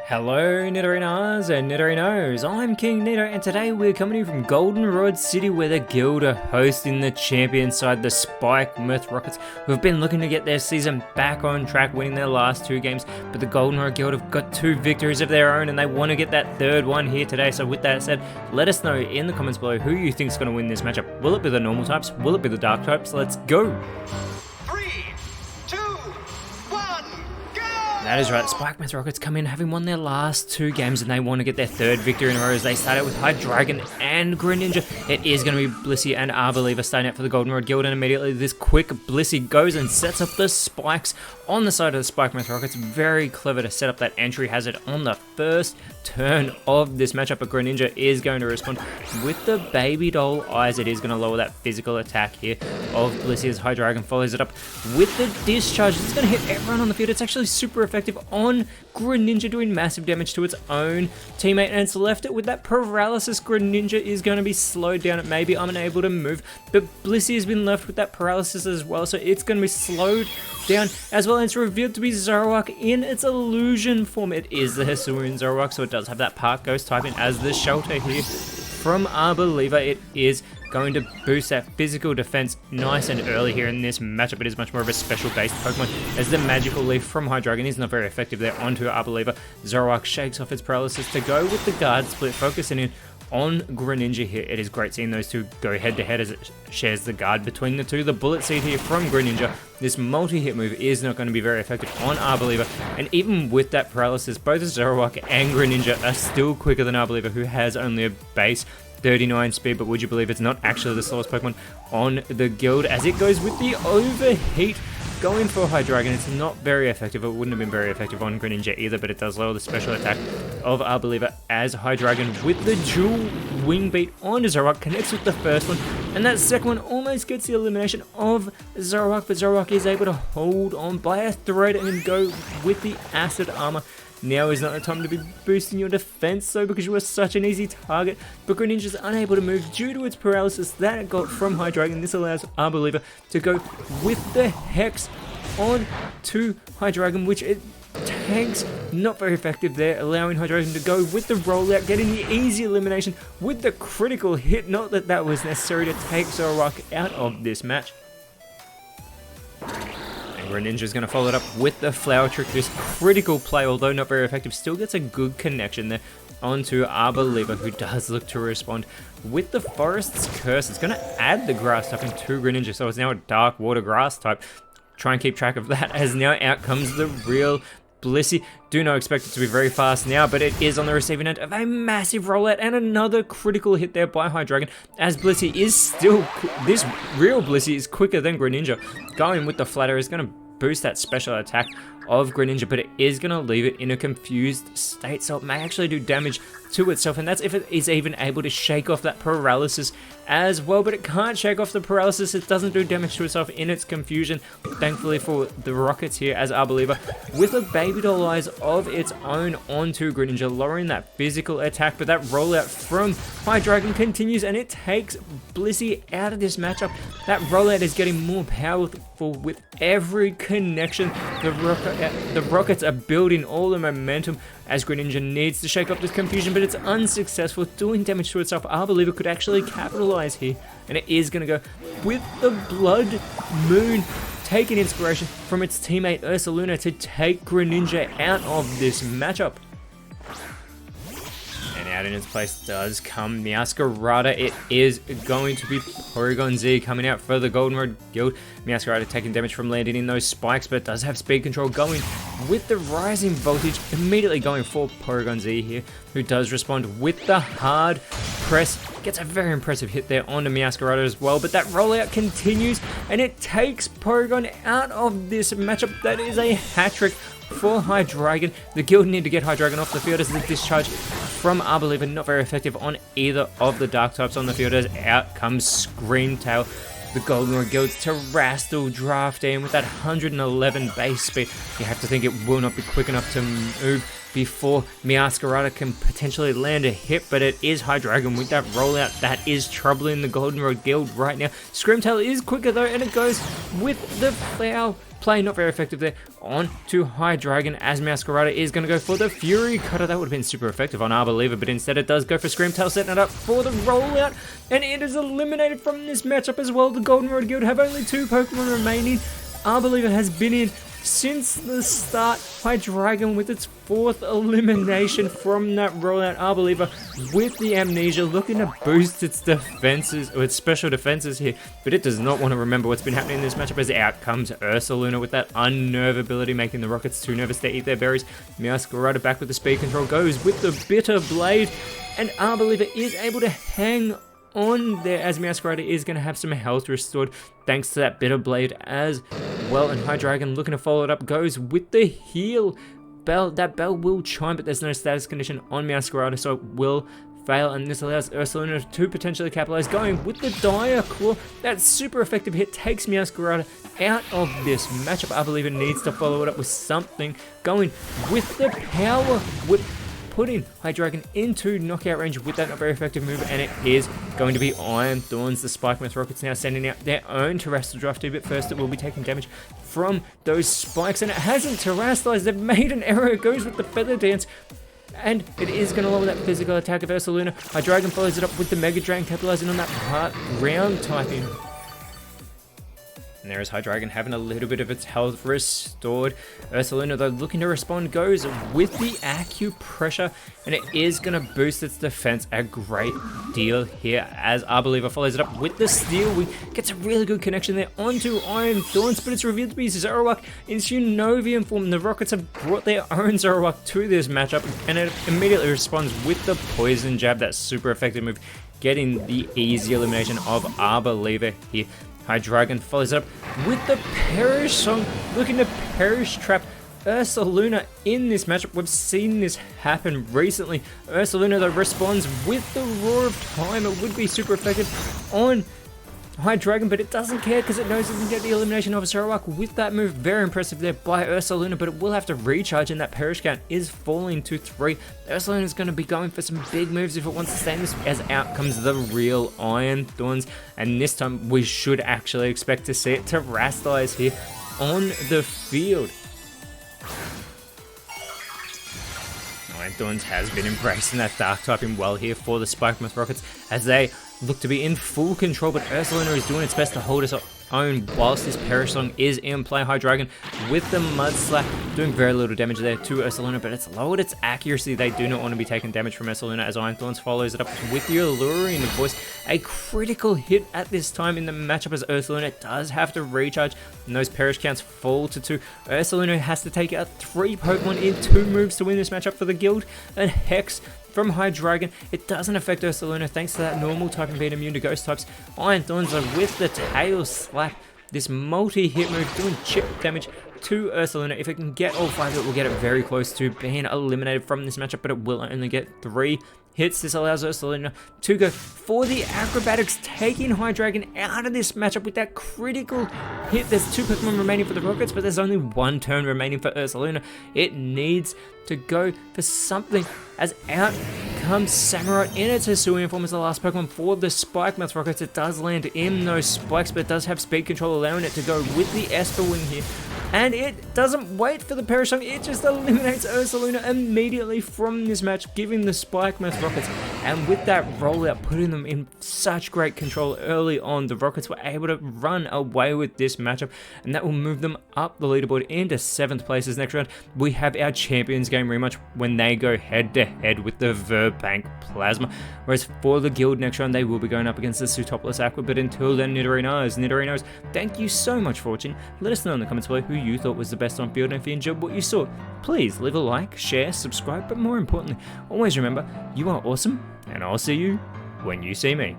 Hello Nidorinas and Nidorinos, I'm KingNido and today we're coming in from Goldenrod City where the guild are hosting the champion side, the Spike Myth Rockets, who have been looking to get their season back on track, winning their last two games, but the Goldenrod guild have got two victories of their own and they want to get that third one here today. So with that said, let us know in the comments below who you think is going to win this matchup. Will it be the normal types? Will it be the dark types? Let's go! That is right, Spike Myth Rockets come in having won their last two games and they want to get their third victory in a row as they start out with Hydreigon and Greninja. It is going to be Blissey and Arbeliever starting out for the Goldenrod Guild, and immediately this quick Blissey goes and sets up the spikes on the side of the Spike Myth Rockets. Very clever to set up that entry hazard on the first turn of this matchup, but Greninja is going to respond with the baby doll eyes. It is going to lower that physical attack here of Blissey as Hydreigon follows it up with the discharge. It's going to hit everyone on the field. It's actually super effective on Greninja, doing massive damage to its own teammate, and it's left it with that paralysis. Greninja is going to be slowed down. It may be unable to move, but Blissey has been left with that paralysis as well, so it's going to be slowed down as well. And it's revealed to be Zoroark in its illusion form. It is the Hisuian Zoroark, so it does have that Park Ghost typing as the shelter here from Arbeliever. It is going to boost that physical defense nice and early here in this matchup. It is much more of a special based Pokemon as the Magical Leaf from Hydreigon is not very effective there onto Arbeliever. Zoroark shakes off its paralysis to go with the guard split, focusing in on Greninja here. It is great seeing those two go head to head as it shares the guard between the two. The Bullet Seed here from Greninja, this multi-hit move is not going to be very effective on Arbeliever, and even with that paralysis, both Zoroark and Greninja are still quicker than Arbeliever, who has only a base 39 speed, but would you believe it's not actually the slowest Pokemon on the guild as it goes with the overheat going for Hydreigon. It's not very effective. It wouldn't have been very effective on Greninja either, but it does lower the special attack of Arbeliever as Hydreigon with the dual wing beat onto Zoroark connects with the first one, and that second one almost gets the elimination of Zoroark, but Zoroark is able to hold on by a thread and go with the acid armor. Now is not the time to be boosting your defense though, because you are such an easy target, but Greninja is unable to move due to its paralysis that it got from Hydreigon. This allows Arbeliever to go with the Hex on to Hydreigon, which it tanks. Not very effective there, allowing Hydreigon to go with the rollout, getting the easy elimination with the critical hit. Not that that was necessary to take Zoroark out of this match. Greninja is going to follow it up with the Flower Trick. This critical play, although not very effective, still gets a good connection there onto Arbeliever, who does look to respond with the Forest's Curse. It's going to add the Grass type into Greninja, so it's now a Dark Water Grass type. Try and keep track of that, as now out comes the real Blissey. Do not expect it to be very fast now, but it is on the receiving end of a massive rollout and another critical hit there by Hydreigon, as Blissey is still, this real Blissey is quicker than Greninja. Going with the Flatter is going to boost that special attack of Greninja, but it is going to leave it in a confused state, so it may actually do damage to itself, and that's if it is even able to shake off that paralysis as well. But it can't shake off the paralysis. It doesn't do damage to itself in its confusion, thankfully for the Rockets here, as Arbeliever with a baby doll eyes of its own onto Greninja, lowering that physical attack. But that rollout from Hydreigon continues and it takes Blissey out of this matchup. That rollout is getting more powerful with every connection. The Rockets are building all the momentum as Greninja needs to shake up this confusion, but it's unsuccessful, doing damage to itself. Arbeliever could actually capitalize here, and it is going to go with the Blood Moon, taking inspiration from its teammate Ursaluna to take Greninja out of this matchup. And out in its place does come Meowscarada. It is going to be Porygon Z coming out for the Goldenrod Guild. Meowscarada taking damage from landing in those spikes, but it does have speed control going with the rising voltage, immediately going for Porygon Z here, who does respond with the hard press. Gets a very impressive hit there onto Meowscarada as well, but that rollout continues and it takes Porygon out of this matchup. That is a hat-trick for Hydreigon. The guild need to get Hydreigon off the field as the discharge from Arbeliever not very effective on either of the dark types on the field, as out comes Screamtail. The Goldenrod Guild's Terrastal draft in with that 111 base speed. You have to think it will not be quick enough to move before Meowscarada can potentially land a hit, but it is Hydreigon with that rollout that is troubling the Goldenrod Guild right now. Screamtail is quicker though, and it goes with the Flower play, not very effective there. On to High Dragon as Masquerada is going to go for the Fury Cutter. That would have been super effective on Arbaliva, but instead it does go for Screamtail, setting it up for the rollout, and it is eliminated from this matchup as well. The Goldenrod Guild have only 2 Pokemon remaining. Arbaliva has been in since the start. High Dragon with its 4th elimination from that rollout. Arbaliva with the Amnesia looking to boost its defenses, or its special defenses here, but it does not want to remember what's been happening in this matchup, as out comes Ursaluna with that unnerve ability, making the Rockets too nervous to eat their berries. Masquerada back with the speed control, goes with the Bitter Blade, and Arbaliva is able to hang on there as Masquerada is going to have some health restored thanks to that Bitter Blade as well. And High Dragon looking to follow it up, goes with the heal. That bell will chime, but there's no status condition on Masquerada, so it will fail, and this allows Ursaluna to potentially capitalize, going with the Dire Claw. That super effective hit takes Masquerada out of this matchup. I believe it needs to follow it up with something, going with the Power Whip, putting High Dragon into knockout range with that not very effective move, and it is going to be Iron Thorns. The Spike Myth Rockets now sending out their own Terrestrial Draft, but first it will be taking damage from those spikes, and it hasn't terrestrialized. They've made an error. It goes with the Feather Dance, and it is going to lower that physical attack of Ursaluna. High Dragon follows it up with the Mega Drain, capitalizing on that part ground typing. And there is High Dragon having a little bit of its health restored. Ursaluna, though, looking to respond, goes with the Acupressure, and it is going to boost its defense a great deal here as Arbaliva follows it up with the Steel Wing. Gets a really good connection there onto Iron Thorns, but it's revealed to be Zoroark in Xenovian form. The Rockets have brought their own Zoroark to this matchup, and it immediately responds with the Poison Jab. That super effective move, getting the easy elimination of Arbaliva here. High Dragon follows up with the Perish Song, looking to Perish Trap Ursaluna in this matchup. We've seen this happen recently. Ursaluna, though, responds with the Roar of Time. It would be super effective on High Dragon, but it doesn't care because it knows it can get the elimination of Zoroark with that move. Very impressive there by Ursaluna, but it will have to recharge, and that Perish count is falling to 3. Ursaluna is going to be going for some big moves if it wants to stay in this, as out comes the real Iron Thorns, and this time we should actually expect to see it terrestrialize here on the field. Iron Thorns has been embracing that Dark typing well here for the Spike Myth Rockets as they look to be in full control, but Ursaluna is doing its best to hold its own whilst this Perish Song is in play. High Dragon with the Mud Slap doing very little damage there to Ursaluna, but it's lowered its accuracy. They do not want to be taking damage from Ursaluna as Iron Thorns follows it up with the Alluring Voice. A critical hit at this time in the matchup as Ursaluna does have to recharge, and those Perish counts fall to 2. Ursaluna has to take out 3 Pokemon in 2 moves to win this matchup for the guild, and Hex from High Dragon. It doesn't affect Ursaluna thanks to that normal typing being immune to ghost types. Iron Thorns are with the Tail Slap, this multi-hit move doing chip damage to Ursaluna. If it can get all 5, it will get it very close to being eliminated from this matchup, but it will only get 3 hits. This allows Ursaluna to go for the Acrobatics, taking High Dragon out of this matchup with that critical hit. There's 2 Pokemon remaining for the Rockets, but there's only 1 turn remaining for Ursaluna. It needs to go for something as out comes Samurai in its Hisuian form as the last Pokemon for the Spike Myth Rockets. It does land in those spikes, but it does have speed control, allowing it to go with the Esper Wing here. And it doesn't wait for the Perish Song, it just eliminates Ursaluna immediately from this match, giving the Spike Myth Rockets. And with that rollout, putting them in such great control early on, the Rockets were able to run away with this matchup, and that will move them up the leaderboard into 7th place. As next round, we have our Champions Game rematch when they go head-to-head with the Verbank Plasma. Whereas for the guild next round, they will be going up against the Sutopolis Aqua. But until then, Nidorinos, thank you so much for watching. Let us know in the comments below who you thought was the best on field, and if you enjoyed what you saw, please leave a like, share, subscribe, but more importantly, always remember, you are awesome, and I'll see you when you see me.